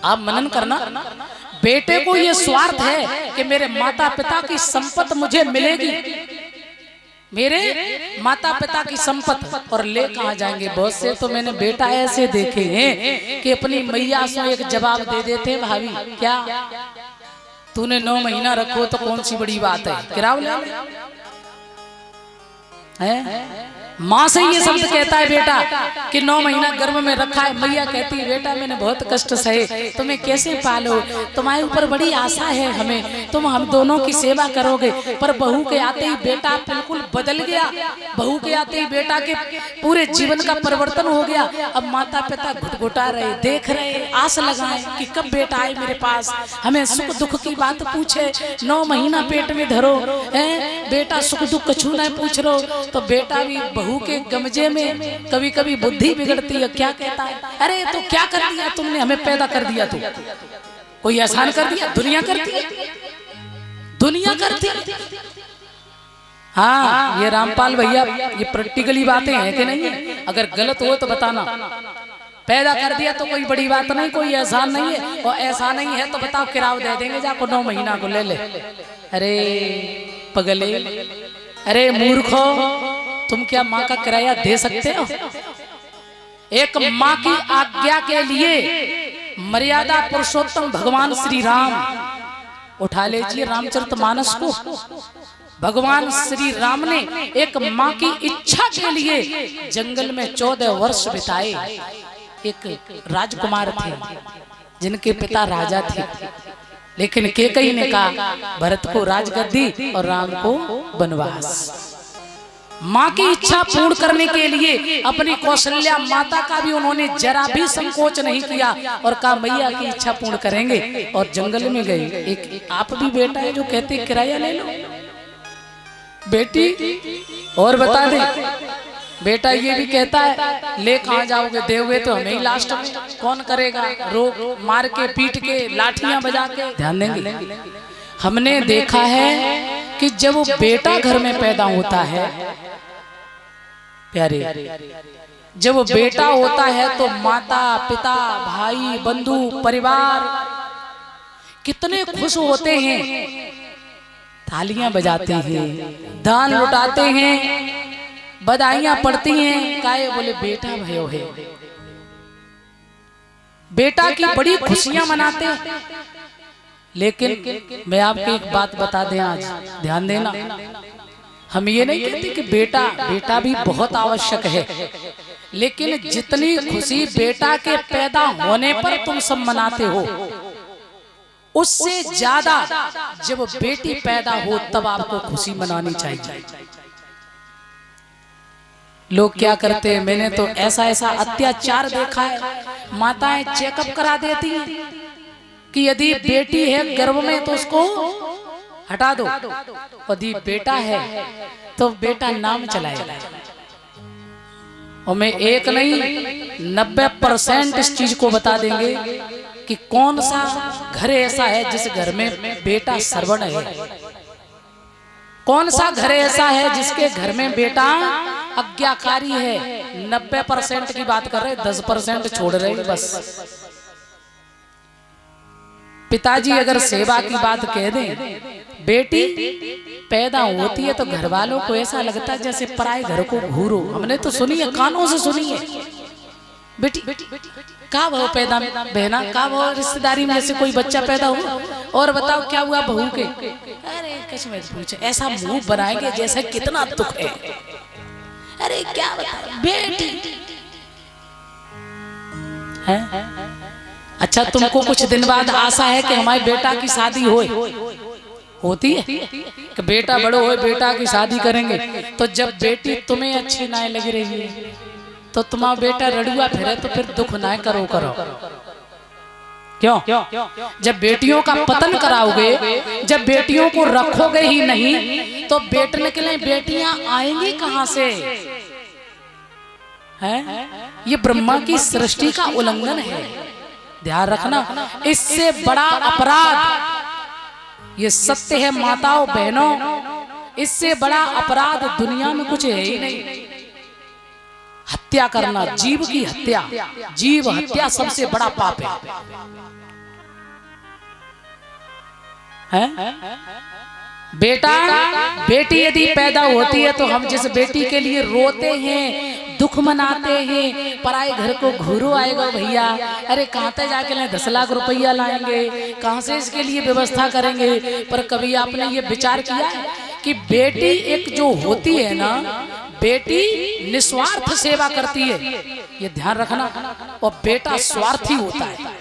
आप मनन करना, बेटे को ये स्वार्थ है कि मेरे माता पिता की संपत्ति मुझे मिलेगी, मेरे माता पिता की संपत्ति, और ले कहाँ जाएंगे। बहुत से तो मैंने बेटा ऐसे देखे हैं कि अपनी मैया से एक जवाब दे देते, भाभी क्या तूने 9 महीना रखो तो कौन सी बड़ी बात है, किराया ले है। माँ से ये शब्द कहता है बेटा कि 9 महीना गर्भ में रखा है, मैया कहती है बेटा मैंने बहुत कष्ट सहे, तुम्हें कैसे पालो, तुम्हारे ऊपर बड़ी आशा है हमें, तुम हम दोनों की सेवा करोगे। पर बहू के आते ही बेटा बिल्कुल बदल गया, बहू के आते ही बेटा के पूरे जीवन का परिवर्तन हो गया। अब माता पिता घुटघुटा रहे, देख रहे, आस लगाए कि कब बेटा आए मेरे पास, हमें सुख दुख की बात पूछे। 9 महीना पेट में धरो है, बेटा सुख दुख कछु न पूछ रो, तो बेटा भी बहू के गमजे में कभी कभी बुद्धि बिगड़ती है। क्या कहता है, अरे तो क्या कर दिया तुमने, हमें पैदा कर दिया, तू कोई एहसान कर दिया, दुनिया करती है, दुनिया करती है। हाँ ये रामपाल भैया ये प्रैक्टिकली बातें हैं कि नहीं है, अगर गलत हो तो बताना। पैदा कर दिया तो कोई बड़ी बात नहीं, कोई एहसान नहीं है, और ऐसा नहीं है तो बताओ किराया दे देंगे जाको 9 महीना को ले ले। अरे पगले, अरे मूर्खो, तुम क्या माँ का किराया दे सकते हो? एक माँ की आज्ञा के लिए मर्यादा पुरुषोत्तम भगवान श्री राम, उठा लीजिए रामचरितमानस को, भगवान श्री राम ने एक माँ की इच्छा के लिए जंगल में 14 वर्ष बिताए। एक राजकुमार थे जिनके पिता राजा थे, लेकिन कैकेयी ने कहा भरत को राजगद्दी और राम को वनवास। माँ की इच्छा पूर्ण करने के लिए अपनी कौशल्या माता का भी उन्होंने जरा भी संकोच नहीं किया और कहा मैया की इच्छा पूर्ण करेंगे, और जंगल में गए। एक आप भी बेटा है जो कहते किराया ले लो, बेटी और बता दे, बेटा ये भी कहता है ले कहाँ जाओगे, देओगे तो हमें ही लास्ट में, कौन करेगा, रोक मार के पीट के लाठियां बजा के। ध्यान देंगे, हमने देखा है कि जब वो बेटा घर में पैदा होता है प्यारे, जब वो बेटा होता है तो माता पिता भाई बंधु परिवार कितने खुश होते हैं, तालियां बजाते हैं, दान लुटाते हैं, बधाइयां पड़ती हैं, काहे बोले बेटा भयो है, बेटा की बड़ी खुशियां मनाते हैं। लेकिन मैं आपको एक बात बता दें, आज ध्यान देना, हम ये नहीं कहते कि बेटा भी बहुत आवश्यक है, लेकिन जितनी खुशी बेटा के पैदा होने पर तुम सब मनाते हो, उससे ज्यादा जब बेटी पैदा हो तब आपको खुशी मनानी चाहिए। लोग क्या करते हैं, मैंने तो ऐसा अत्याचार देखा है, माताएं चेकअप करा देती हैं कि यदि बेटी है गर्भ में तो उसको हटा दो, यदि बेटा है तो बेटा नाम चलाएगा। और मैं एक नहीं 90% इस चीज को बता देंगे कि कौन सा घर ऐसा है जिस घर में बेटा श्रवण है, कौन सा घर ऐसा है जिसके घर में बेटा आज्ञाकारी है। 90% की बात कर रहे, 10% छोड़ रहे बस। पिताजी अगर सेवा की बात कह दें, बेटी पैदा होती है तो घर वालों को ऐसा लगता है जैसे पराए घर को घूरो। हमने तो सुनी है, कानों से सुनी है, बेटी का भाव पैदा बहना, का भाव रिश्तेदारी में जैसे कोई बच्चा पैदा हुआ और बताओ क्या हुआ बहू के, अरे कुछ मत पूछो, ऐसा मुंह बनाएंगे जैसे कितना दुख है, अरे क्या बताओ बेटी है। अच्छा तुमको कुछ दिन बाद आशा है कि हमारे बेटा की शादी होती है कि बेटा बड़ो हो बेटा की शादी करेंगे, तो जब बेटी तुम्हें अच्छी ना लग रही है तो तुम्हारा बेटा रड़ुआ फिरे तो फिर दुख ना करो। क्यों? जब बेटियों का पतन कराओगे, जब बेटियों को रखोगे ही नहीं तो बेटने के लिए बेटियां आएंगी कहां से? है ये ब्रह्मा की सृष्टि का उल्लंघन है, ध्यान रखना। इससे बड़ा अपराध, ये सत्य है माताओं बहनों, इससे बड़ा अपराध दुनिया में कुछ है ही नहीं। हत्या करना, जीव की हत्या, जीव हत्या सबसे बड़ा पाप है? बेटा बेटी यदि पैदा होती है तो हम जिस बेटी के लिए रोते हैं, दुख मनाते हैं, पराए घर को घूरो आएगा भैया, अरे कहाँ तक जाके लें 10 लाख रुपया लाएंगे, कहाँ से इसके लिए व्यवस्था करेंगे। पर कभी आपने ये विचार किया है कि बेटी एक जो होती है ना, बेटी निस्वार्थ सेवा करती है, ये ध्यान रखना, और बेटा स्वार्थी होता है।